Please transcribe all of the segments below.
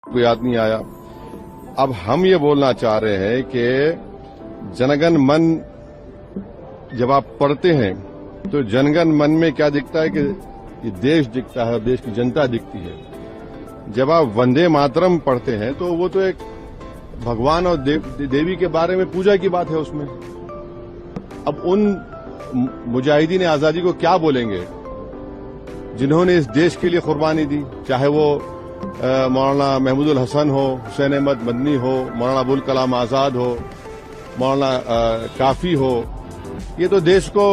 कोई याद नहीं आया। अब हम ये बोलना चाह रहे हैं कि जनगण मन जब आप पढ़ते हैं तो जनगण मन में क्या दिखता है कि ये देश दिखता है, देश की जनता दिखती है। जब आप वंदे मातरम पढ़ते हैं तो वो तो एक भगवान और देवी के बारे में पूजा की बात है उसमें। अब उन मुजाहिदीन आजादी को क्या बोलेंगे जिन्होंने इस देश के लिए कुर्बानी दी, चाहे वो मौलाना महमूदुल हसन हो, हुसैन अहमद मदनी हो, मौलाना अबुल कलाम आजाद हो, मौलाना काफी हो। ये तो देश को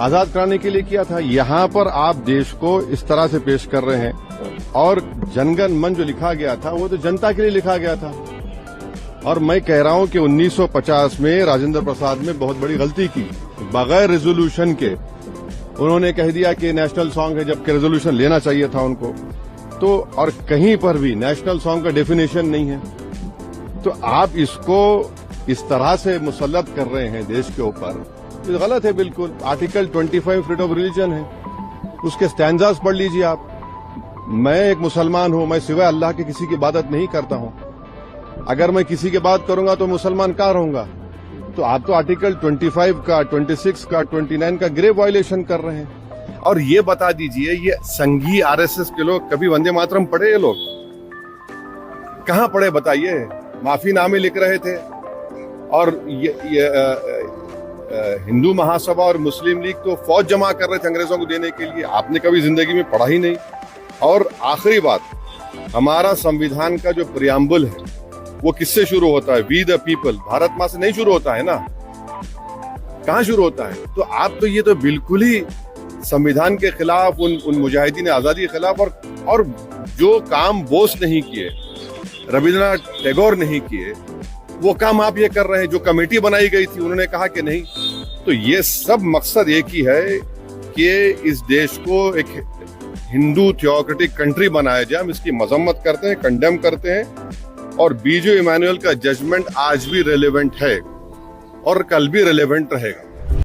आजाद कराने के लिए किया था। यहां पर आप देश को इस तरह से पेश कर रहे हैं। और जनगण मन जो लिखा गया था वो तो जनता के लिए लिखा गया था। और मैं कह रहा हूं कि 1950 में राजेंद्र प्रसाद ने बहुत बड़ी गलती की। बगैर रेजोल्यूशन के उन्होंने कह दिया कि नेशनल सॉन्ग है, जबकि रेजोल्यूशन लेना चाहिए था उनको। तो और कहीं पर भी नेशनल सॉन्ग का डेफिनेशन नहीं है। तो आप इसको इस तरह से मुसल्लत कर रहे हैं देश के ऊपर, ये गलत है बिल्कुल। आर्टिकल 25 फ्रीडम ऑफ रिलीजन है, उसके स्टैंजास पढ़ लीजिए आप। मैं एक मुसलमान हूं, मैं सिवाय अल्लाह के किसी की इबादत नहीं करता हूं। अगर मैं किसी की बात करूंगा तो मुसलमान कहां रहूंगा? तो आप तो आर्टिकल 25 का, 26 का, 29 का ग्रेव वायलेशन कर रहे हैं। और ये बता दीजिए, ये संघी आरएसएस के लोग कभी वंदे मातरम पढ़े? ये लोग कहां पढ़े बताइए? माफीनामे लिख रहे थे। और हिंदू महासभा और मुस्लिम लीग तो फौज जमा कर रहे थे अंग्रेजों को देने के लिए। आपने कभी जिंदगी में पढ़ा ही नहीं। और आखिरी बात, हमारा संविधान का जो प्रियम्बल है वो किससे शुरू होता है? वी द पीपल, भारत माँ से नहीं शुरू होता है ना। कहाँ शुरू होता है? तो आप तो ये तो बिल्कुल ही संविधान के खिलाफ, उन मुजाहिदीन आजादी के खिलाफ। और जो काम बोस नहीं किए, रविंद्रनाथ टैगोर नहीं किए, वो काम आप ये कर रहे हैं। जो कमेटी बनाई गई थी उन्होंने कहा कि नहीं। तो ये सब मकसद एक ही है कि इस देश को एक हिंदू थियोक्रेटिक कंट्री बनाया जाए। हम इसकी मजम्मत करते हैं, कंडेम करते हैं। और बीजो इमानुएल का जजमेंट आज भी रेलेवेंट है और कल भी रेलेवेंट रहेगा।